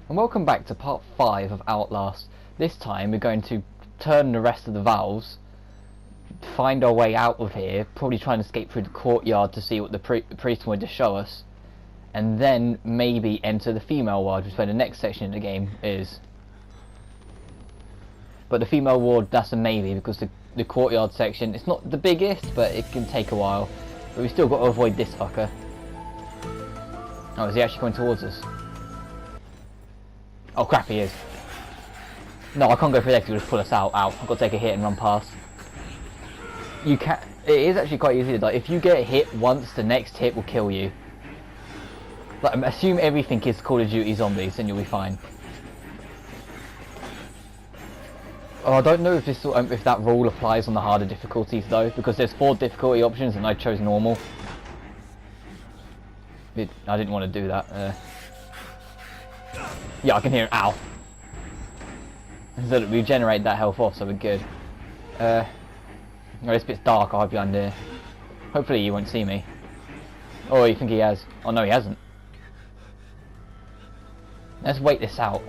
And welcome back to part 5 of Outlast. This time we're going to turn the rest of the valves, find our way out of here, probably try and escape through the courtyard to see what the priest wanted to show us, and then maybe enter the female ward, which is where the next section of the game is. But the female ward, that's a maybe, because the courtyard section, it's not the biggest, but it can take a while. But we still got to avoid this fucker. Oh, is he actually coming towards us? Oh crap, he is. No, I can't go through there because he'll just pull us out. Ow, I've got to take a hit and run past. You can. It is actually quite easy. Like, if you get hit once, the next hit will kill you. Like, assume everything is Call of Duty Zombies, then you'll be fine. Oh, I don't know if this if that rule applies on the harder difficulties though, because there's 4 difficulty options and I chose normal. I didn't want to do that. Yeah, I can hear it. Ow. So that we regenerate that health off, so we're good. No, this bit's dark. I'll hide behind here. Hopefully he won't see me. Oh, you think he has? Oh no, he hasn't. Let's wait this out.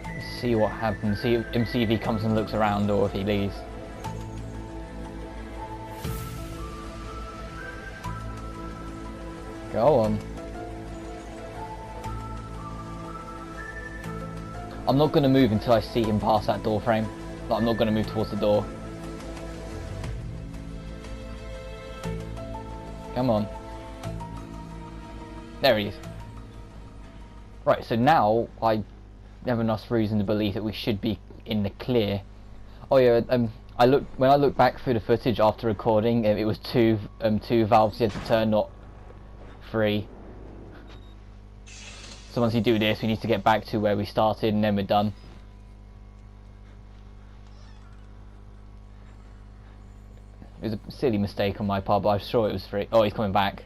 Let's see what happens. See if he comes and looks around or if he leaves. Go on. I'm not going to move until I see him pass that door frame. Like, I'm not going to move towards the door. Come on. There he is. Right, so now I have enough reason to believe that we should be in the clear. Oh yeah, when I looked back through the footage after recording, it was two valves you had to turn, not 3. So once you do this, we need to get back to where we started and then we're done. It was a silly mistake on my part, but I'm sure it was 3. Oh, he's coming back.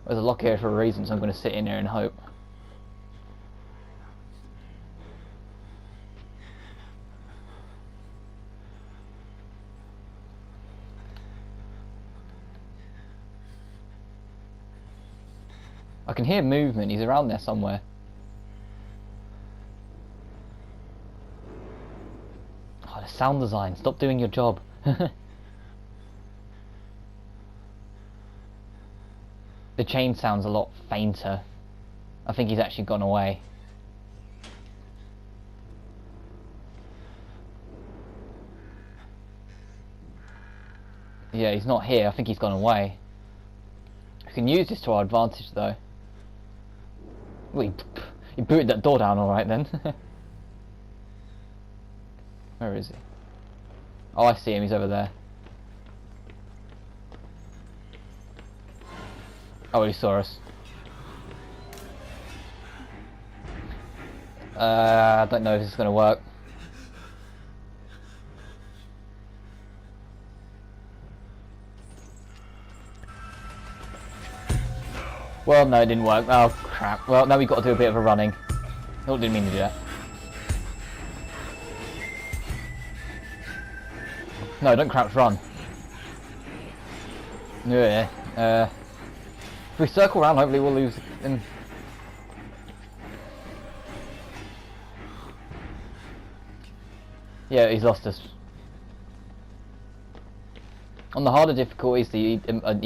There's a lock here for a reason, so I'm going to sit in here and hope. I can hear movement, he's around there somewhere. Oh, the sound design, stop doing your job. The chain sounds a lot fainter. I think he's actually gone away. Yeah, he's not here, I think he's gone away. We can use this to our advantage though. He booted that door down alright then. Where is he? Oh, I see him, he's over there. Oh, he saw us. I don't know if this is going to work. Well, no, it didn't work. Oh, crap. Well, now we've got to do a bit of a running. Oh, didn't mean to do that. No, don't crouch, run. Yeah. If we circle around, hopefully we'll lose him. Yeah, he's lost us. On the harder difficulties, he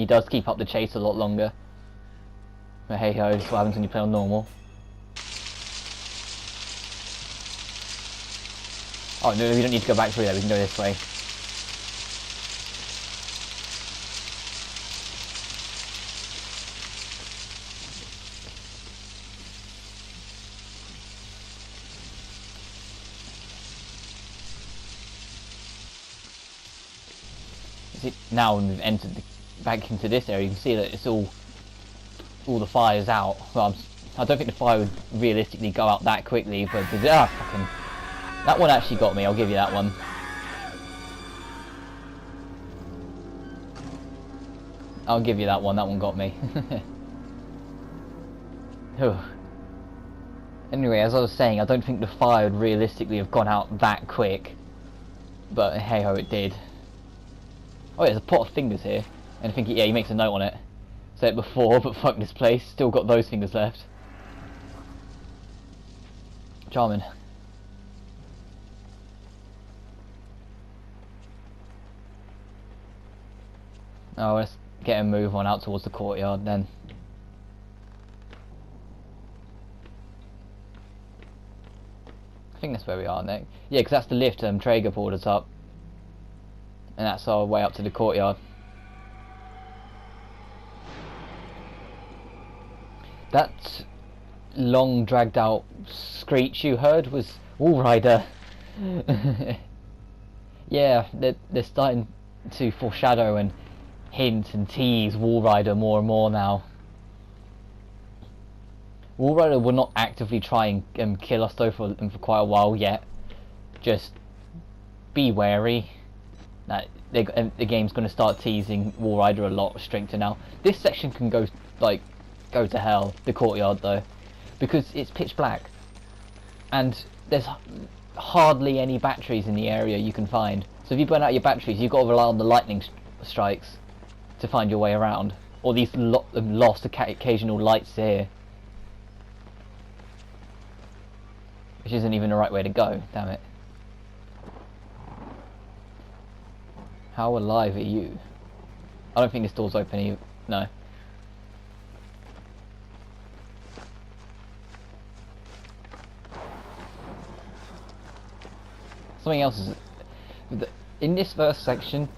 does keep up the chase a lot longer. But hey ho, that's what happens when you play on normal. Oh no, we don't need to go back through there, we can go this way. See, now when we've entered back into this area, you can see that it's all the fire's out. Well, I don't think the fire would realistically go out that quickly, but fucking, that one actually got me. I'll give you that one. I'll give you that one. That one got me. Anyway, as I was saying, I don't think the fire would realistically have gone out that quick, but hey ho, it did. Oh, yeah, there's a pot of fingers here. And I think, yeah, he makes a note on it. Said it before, but fuck this place. Still got those fingers left. Charming. Oh, let's get a move on out towards the courtyard then. I think that's where we are next. Yeah, because that's the lift Traeger pulled us up. And that's our way up to the courtyard. That long dragged out screech you heard was Walrider. Yeah, they're starting to foreshadow and hint and tease Walrider more and more now. Walrider will not actively try and kill us though for quite a while yet. Just be wary that the game's going to start teasing Walrider a lot stricter now. This section can go to hell, the courtyard though, because it's pitch black and there's hardly any batteries in the area you can find. So if you burn out your batteries, you've got to rely on the lightning strikes to find your way around, or these lost occasional lights here. Which isn't even the right way to go, damn it. How alive are you? I don't think this door's open either. No. Something else is... in this first section,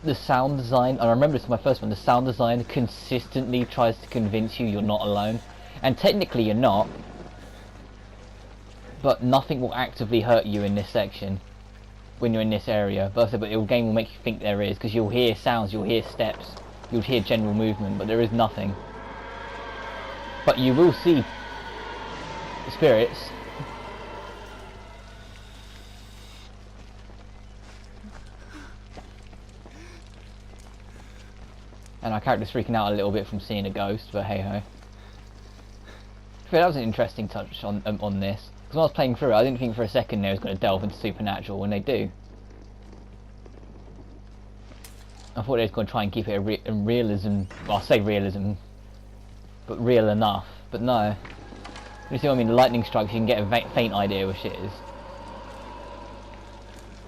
the sound design, I remember this is my first one, the sound design consistently tries to convince you you're not alone. And technically you're not. But nothing will actively hurt you in this section when you're in this area. But the game will make you think there is, because you'll hear sounds, you'll hear steps, you'll hear general movement, but there is nothing. But you will see spirits. And our character's freaking out a little bit from seeing a ghost, but hey ho. That was an interesting touch on this. Because when I was playing through it, I didn't think for a second they was going to delve into supernatural when they do. I thought they was going to try and keep it a realism, well, I say realism, but real enough. But no. You see what I mean? The lightning strikes, you can get a faint idea what shit is.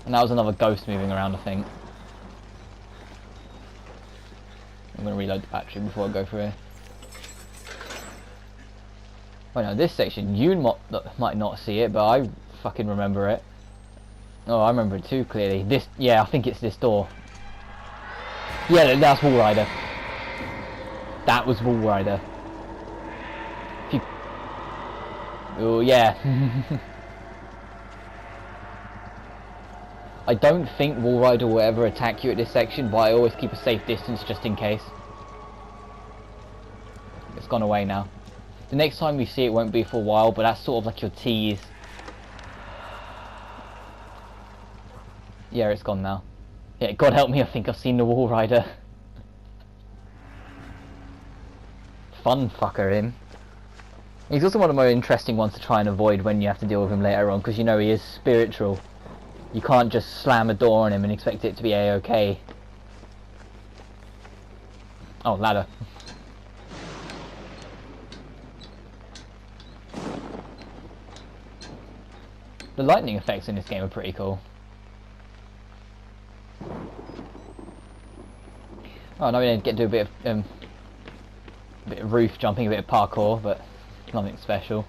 And that was another ghost moving around, I think. I'm going to reload the battery before I go through here. Well, no, this section, you might not see it, but I fucking remember it. Oh, I remember it too clearly. This, yeah, I think it's this door. Yeah, that's Walrider. That was Walrider. Oh, yeah. I don't think Walrider will ever attack you at this section, but I always keep a safe distance just in case. It's gone away now. The next time we see it won't be for a while, but that's sort of like your tease. Yeah, it's gone now. Yeah, God help me, I think I've seen the Walrider. Fun fucker, him. He's also one of the more interesting ones to try and avoid when you have to deal with him later on, because you know he is spiritual. You can't just slam a door on him and expect it to be a-okay. Oh, ladder. The lightning effects in this game are pretty cool. Oh, now we didn't get to do a bit of roof jumping, a bit of parkour, but nothing special.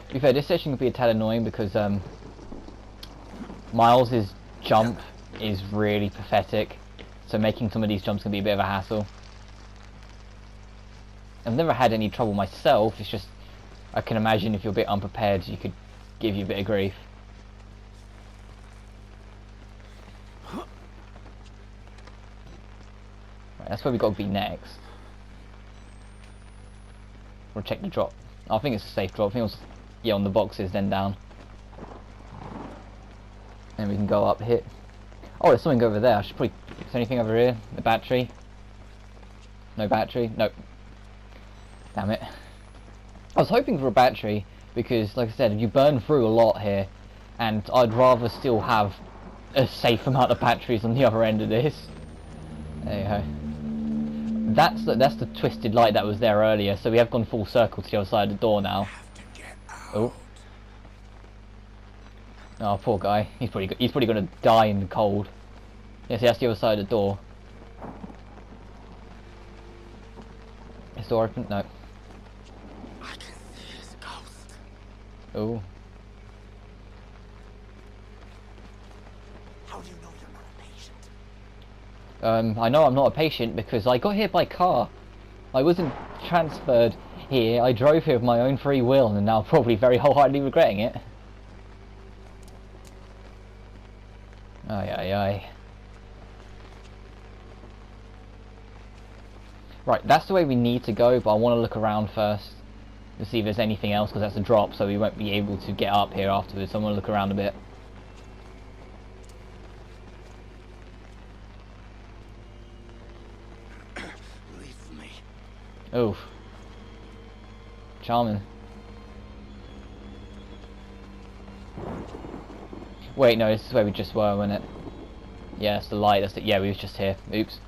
To be fair, this section could be a tad annoying because Miles's jump is really pathetic, so making some of these jumps can be a bit of a hassle. I've never had any trouble myself, it's just I can imagine if you're a bit unprepared you could give you a bit of grief. Right, that's where we got to be next. We'll check the drop. I think it's a safe drop. I think it was, yeah, on the boxes, then down. And we can go up here. Oh, there's something over there. I should probably... Is there anything over here? The battery? No battery? Nope. Damn it. I was hoping for a battery because, like I said, you burn through a lot here, and I'd rather still have a safe amount of batteries on the other end of this. There you go. That's the twisted light that was there earlier, so we have gone full circle to the other side of the door now. Oh. Oh, poor guy. He's probably gonna die in the cold. Yeah, see, that's the other side of the door. Is the door open? No. I can see his ghost. Oh. How do you know you're not a patient? I know I'm not a patient because I got here by car. I wasn't transferred here. I drove here of my own free will and now probably very wholeheartedly regretting it. Aye, aye, aye. Right, that's the way we need to go, but I want to look around first to see if there's anything else, because that's a drop, so we won't be able to get up here afterwards, so I want to look around a bit. Leave me. Oof. Charming. Wait, no, this is where we just were, wasn't it? Yeah, it's the light, that's it. Yeah, we was just here. Oops.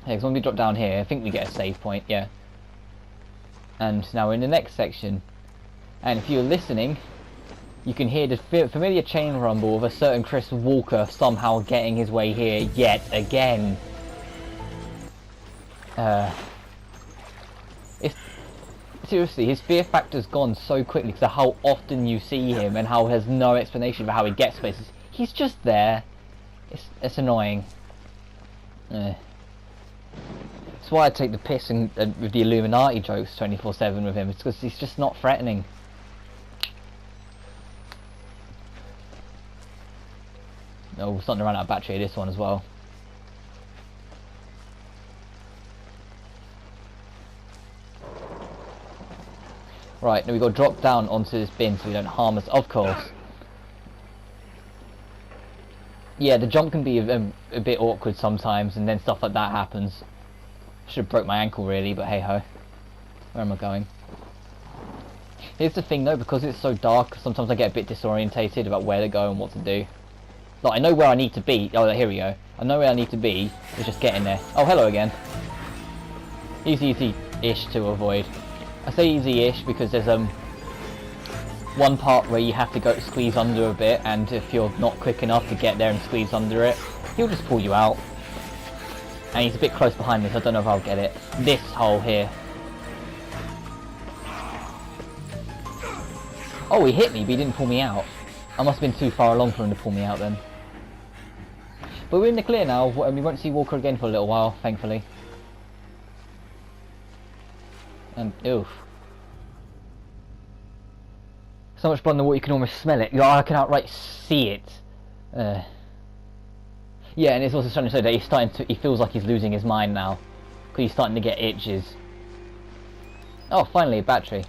Hey, so when we drop down here, I think we get a save point, yeah. And now we're in the next section. And if you're listening, you can hear the familiar chain rumble of a certain Chris Walker somehow getting his way here yet again. Seriously, his fear factor's gone so quickly because of how often you see him and how there's no explanation for how he gets places. He's just there. It's annoying. That's why I take the piss with the Illuminati jokes 24/7 with him. It's because he's just not threatening. Oh, we're starting to run out of battery of this one as well. Right, now we've got to drop down onto this bin so we don't harm us, of course. Yeah, the jump can be a bit awkward sometimes, and then stuff like that happens. Should have broke my ankle really, but hey ho. Where am I going? Here's the thing though, because it's so dark, sometimes I get a bit disorientated about where to go and what to do. Like, I know where I need to be. Oh, here we go. I know where I need to be. It's just getting there. Oh, hello again. Easy-ish to avoid. I say easy-ish because there's one part where you have to go squeeze under a bit, and if you're not quick enough to get there and squeeze under it, he'll just pull you out. And he's a bit close behind me, so I don't know if I'll get it. This hole here. Oh, he hit me, but he didn't pull me out. I must have been too far along for him to pull me out then. But we're in the clear now, and we won't see Walker again for a little while, thankfully. And, oof. So much blood in the water you can almost smell it. I can outright see it. Yeah, and it's also starting to show that he feels like he's losing his mind now. Because he's starting to get itches. Oh, finally a battery.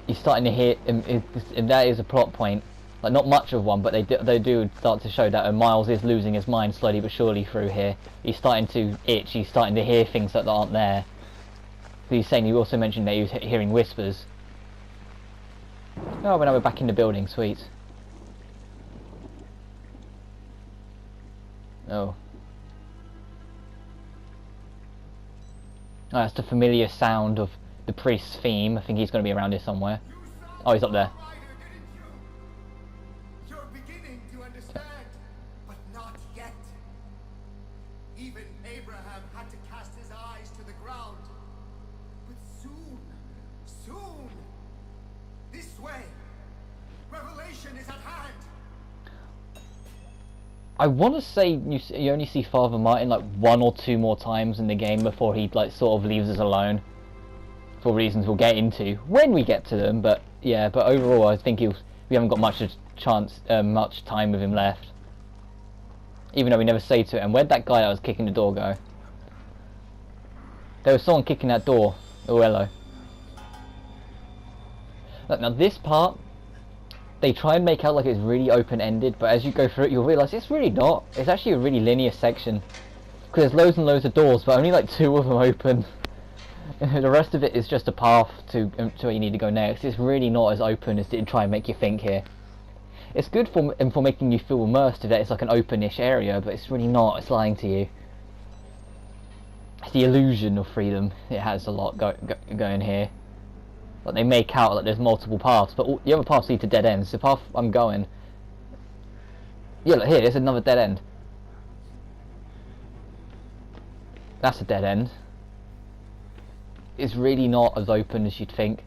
He's starting to hear, and that is a plot point. Like, not much of one, but they do start to show that Miles is losing his mind slowly but surely through here. He's starting to itch, he's starting to hear things that aren't there. He's saying, you also mentioned that he was hearing whispers. Oh, but now we're back in the building, sweet. Oh. Oh, that's the familiar sound of the priest's theme. I think he's going to be around here somewhere. Oh, he's up there. You're beginning to understand, but not yet. Even Abraham had to cast his eyes to the ground. But soon, this way, revelation is at hand. I want to say you only see Father Martin like 1 or 2 more times in the game before he like sort of leaves us alone. For reasons we'll get into when we get to them, but yeah, but overall I think we haven't got much time with him left. Even though we never say to him, where'd that guy that was kicking the door go? There was someone kicking that door. Oh, hello. Look, now this part, they try and make out like it's really open-ended, but as you go through it you'll realise it's really not. It's actually a really linear section. Because there's loads and loads of doors, but only like 2 of them open. The rest of it is just a path to where you need to go next. It's really not as open as it try and make you think here. It's good for making you feel immersed that it's like an open-ish area, but it's really not. It's lying to you. It's the illusion of freedom. It has a lot going here. But they make out that there's multiple paths, but the other paths lead to dead ends. The path I'm going... Yeah, look here, there's another dead end. That's a dead end. It's really not as open as you'd think.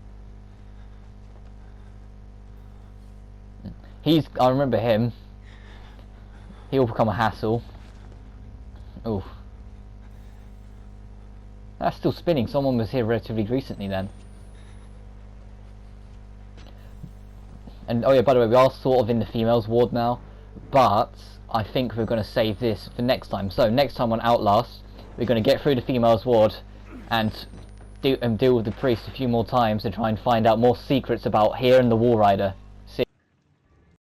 I remember him. He'll become a hassle. Oh. That's still spinning. Someone was here relatively recently then. And oh yeah, by the way, we are sort of in the females ward now, but I think we're going to save this for next time. So next time on Outlast, we're going to get through the females ward and deal with the priest a few more times and try and find out more secrets about here and the Wall Rider.